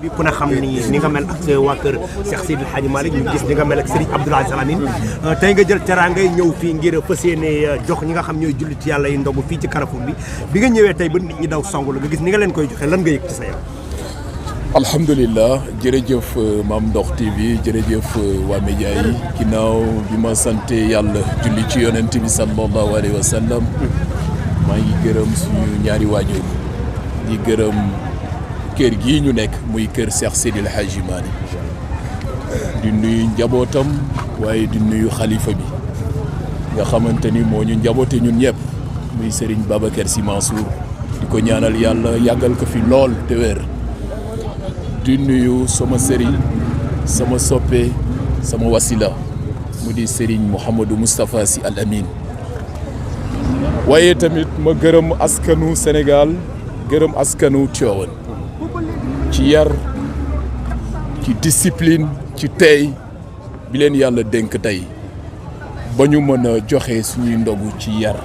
bi ku ne xam ni nga mel ak waa kër Cheikh Seydil Hadji Malick ñu gis ni nga mel ak Serigne Abdoul Aziz Al Amine tey nga jël teraangay ñëw fii ngir fas yéene jox ñi nga xam ñooy jullit yàlla yi ndogu fii ci Carrefour bi nga ñëwee tey ba nit ñi daw songu la nga gis ni nga leen koy joxe lan nga yëg ci sa yaram. alhamdulilah jërëjëf Mame Ndokh TV jërëjëf waa média yi ginnaaw bi ma sante yàlla julli ci yonent bi sallallahu alayhi wa sallam maa ngi gërëm suñu ñaari waajur di gërëm kër gii ñu nekk muy kër Cheikh Seydil Hadji Malick di nuyu njabootam waaye di nuyu xalifa bi nga xamante ni moo ñu njaboote ñun ñëpp muy Serigne Babacar Sy Mansour di ko ñaanal yàlla yàggal ko fi lool te wér di nuyu sama sëriñ sama soppe sama wasila mu di Serigne Mouhamadou Moustapha Sy Al Amine waaye tamit ma gërëm askanu Sénégal gërëm askanu Tivaouane ci yar ci discipline ci tey bi leen yàlla dénk tey ba ñu mën a joxe suñuy ndogu ci yar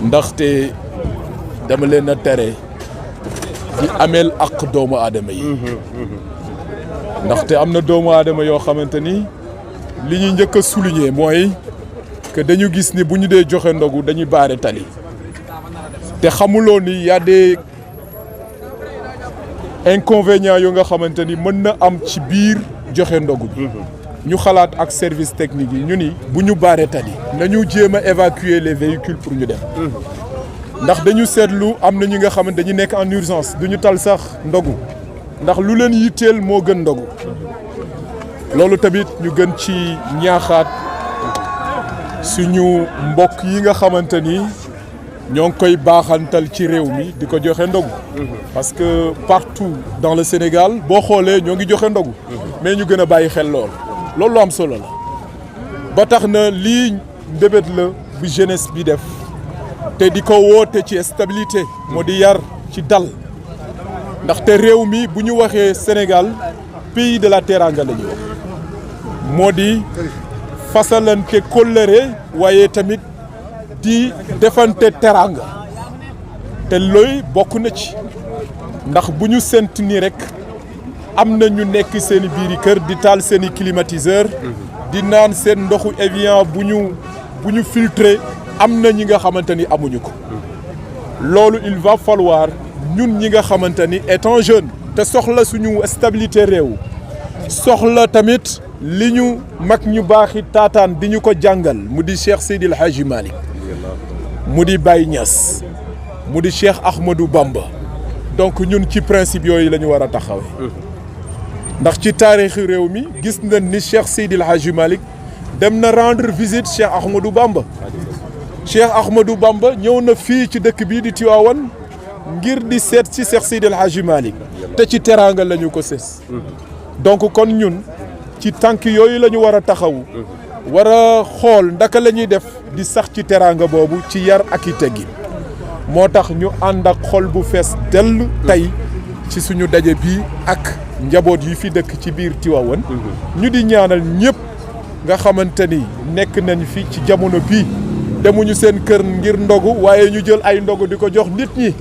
ndaxte dama leen a tere di ameel ak doomu aadama yi ndaxte am na doomu aadama yoo xamante ni li ñuy njëkk a souligner mooy que dañu gis ni bu ñu dee joxe ndogu dañuy baare tali te xamuloo ni y a des inconvénients yu nga xamante ni mën na am ci biir joxe ndogu bi ñu xalaat ak service technique yi ñu ni bu ñu baare tali nañu jéem a évacuer les véhicules pour ñu dem ndax dañu seetlu am na ñi nga xamante dañu nekk en urgence duñu tal sax ndogu ndax lu leen yitteel moo gën ndogu loolu tamit ñu gën ci ñaaxaat suñu mbokk yi nga xamante ni ñoo ngi koy baaxantal ci réew mi di ko joxe ndogu parce que partout dans le Sénégal boo xoolee ñoo ngi joxe ndogu mais ñu gën a bàyyi xel loolu lu am solo la ba tax na lii mbébét la bu jeunesse bi def te di ko woote ci stabilité moo di yar ci dal ndaxte réew mi bu ñu waxee Sénégal pays de la teranga la ñuy wax moo di fasalante kóllëre waaye tamit di defante teranga te looy bokk na ci ndax bu ñu sent ni rek am na ñu nekk seen i biiri kër di taal seen i climatiseur di naan seen ndoxu Evian bu ñu filtré am na ñi nga xamante ni amuñu ko loolu il va falloir ñun ñi nga xamante ni étant jeune te soxla suñu stabilité réew soxla tamit li ñu mag ñu baaxi taataan di ñu ko jàngal mu di Cheikh Seydil Hadji Malick mu di Baye Niass mu di Cheikh Ahmadou Bamba donc ñun ci principe yooyu la ñu war a taxawee ndax ci taarixi réew mi gis nañ ni Cheikh Seydil Hadji Malick dem na rendre visite Cheikh Ahmadou Bamba Cheikh Ahmadou Bamba ñëw na fii ci dëkk bii di Tivaouane ngir di seet ci Cheikh Seydil Hadji Malick te ci teraanga la ñu ko sës donc kon ñun ci tànk yooyu la ñu war a taxawu war a xool ndaka la ñuy def di sax ci teraanga boobu ci yar ak i teggin moo tax ñu ànd ak xol bu fees dell tey ci suñu daje bii ak njaboot yi fi dëkk ci biir Tivaouane ñu di ñaanal ñëpp nga xamante ni nekk nañ fi ci jamono bii demuñu seen kër ngir ndogu waaye ñu jël ay ndogu di ko jox nit ñi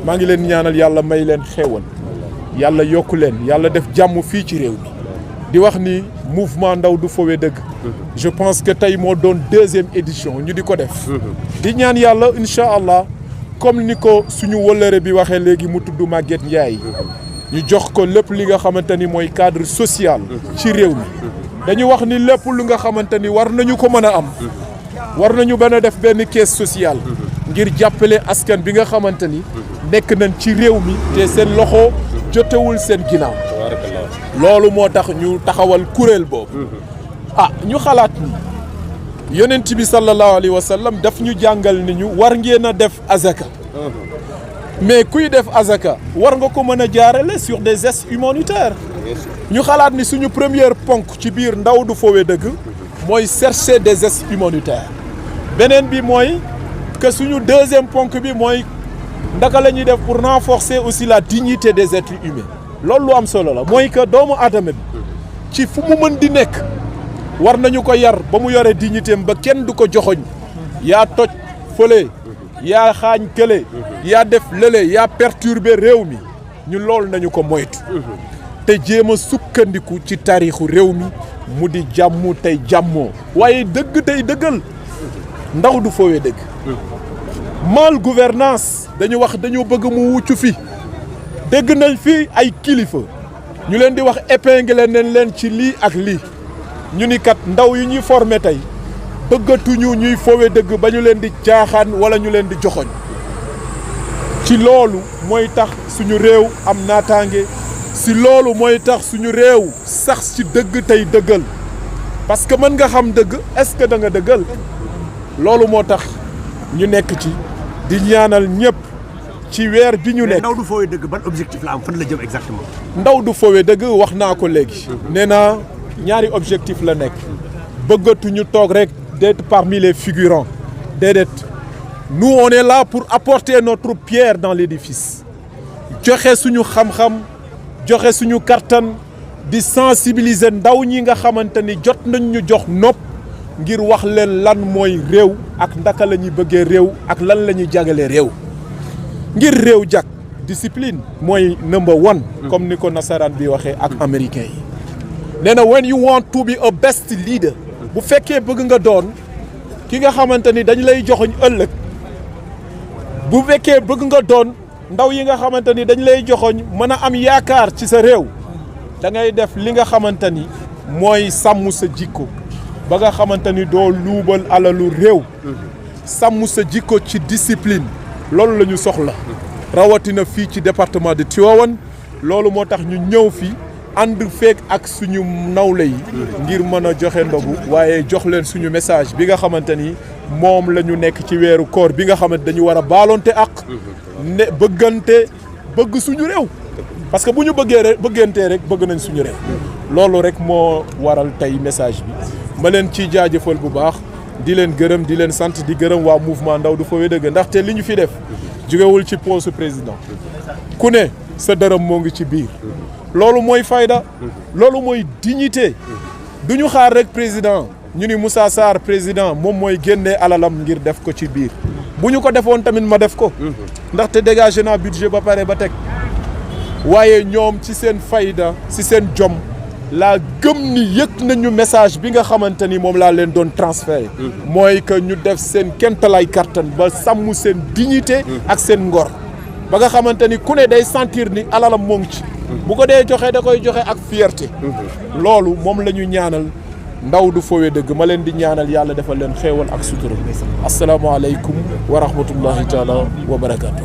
maa ngi leen ñaanal yàlla may leen xéewal yàlla yokku leen yàlla def jàmm fii ci réew mi di wax ni mouvement ndaw du fowe dëgg je pense que tey moo doon 2e édition ñu di ko def di ñaan yàlla incha allah comme ni ko suñu wëllëre bi waxee léegi mu tudd Maguette Ndiaye ñu jox ko lépp li nga xamante ni mooy cadre social ci réew mi dañu wax ni lépp lu nga xamante ni war nañu ko mën a am war nañu benn def benn caisse sociale ngir jàppale askan bi nga xamante ni nekk nañ ci réew mi te seen loxo jotewul seen ginnaaw loolu moo tax ñu taxawal kuréel boobu ñu xalaat ni yonent bi sallallahu alayhi wa sallam daf ñu jàngal ni ñu war ngeen a def azaka mais kuy def azaka war nga ko mën a jaarale sur des gestes humanitaires ñu xalaat ni suñu première ponk ci biir ndaw du fowe dëgg mooy chercher des gestes humanitaires beneen bi mooy que suñu 2e ponk bi mooy ndaka la ñuy def pour renforcer aussi la dignité des êtres humains loolu lu am solo la mooy que doomu aadama bi ci fu mu mën di nekk war nañu ko yar ba mu yore dignité am ba kenn du ko joxoñ yaa toj fële yaa xaañ kële yaa def lële yaa perturbé réew mi ñu lool nañu ko moytu te jéem a sukkandiku ci taarixu réew mi mu di jàmm tey jàmmoo waaye dëgg tey dëggal ndaw du foowee dëgg mal gouvernance dañu wax dañoo bëgg mu wuccu fi dégg nañ fi ay kilifa ñu leen di wax épinglé nañ leen ci lii ak lii ñu ni kat ndaw yi ñuy formé tey bëggatuñu ñuy foowee dëgg ba ñu leen di caaxaan wala ñu leen di joxoñ ci loolu mooy tax suñu réew am naataange si loolu mooy tax suñu réew sax ci dëgg tey dëggal parce que mën nga xam dëgg est-ce que da nga dëggal loolu moo tax ñu nekk ci di ñaanal ñëpp ci weer bi ñu nekk. ndaw du foowee dëgg ban objectif la am fan la jëm exactement. ndaw du foowee dëgg wax naa ko léegi. nee naa ñaari objectif la nekk. bëggatuñu toog rek d'être parmi les figurants déedéet nous on est là pour apporter notre pierre dans l'édifice joxe suñu xam-xam joxe suñu kattan di sensibiliser ndaw ñi nga xamante ni jot nañ ñu jox nopp ngir wax leen lan mooy réew ak ndaka la ñuy bëggee réew ak lan la ñuy jagalee réew ngir réew jag discipline mooy number one comme ni ko nasaraan bi waxee ak américain yi nee na when you want to be a best leader bu fekkee bëgg nga doon ki nga xamante ni dañ lay joxoñ ëllëg bu fekkee bëgg nga doon ndaw yi nga xamante ni dañ lay joxoñ mën a am yaakaar ci sa réew da ngay def li nga xamante ni mooy sàmm sa jikko ba nga xamante ni doo luubal alalu réew sàmm sa jikko ci discipline loolu la ñu soxla rawatina fii ci département de Tivaouane loolu moo tax ñu ñëw fii ànd feek ak suñu nawle yi ngir mën a joxe ndogu waaye jox leen suñu message bi nga xamante ni moom la ñu nekk ci weeru koor bi nga xamante dañu war a baalonte ak ne bëggante bëgg suñu réew parce que bu ñu bëggee rek bëggantee rek bëgg nañ suñu réew loolu rek moo waral tey message bi ma leen ci jaajëfal bu baax di leen gërëm di leen sant di gërëm waa mouvement ndaw du foowee dëgg ndaxte li ñu fi def jógewul ci poosu président ku ne sa dërëm moo ngi ci biir loolu mooy fayda loolu mooy dignité du ñu xaar rek président ñu ni Moussa Sarr président moom mooy génnee alalam ngir def ko ci biir bu ñu ko defoon tamit ma def ko ndaxte dégagé naa budget ba pare ba teg waaye ñoom ci seen fayda ci seen jom laa gëm ni yëg nañu message bi nga xamante ni moom laa leen doon transféré mooy que ñu def seen kentalaay kattan ba sàmm seen dignité ak seen ngor ba nga xamante ni ku ne day sentir ni alalam moo ngi ci bu ko dee joxe da koy joxe ak fierté loolu moom la ñu ñaanal ndaw du foowee dëgg ma leen di ñaanal yàlla defal leen xéewal ak sutura asalaamaaleykum wa rahmatullahi taala wa barakaatu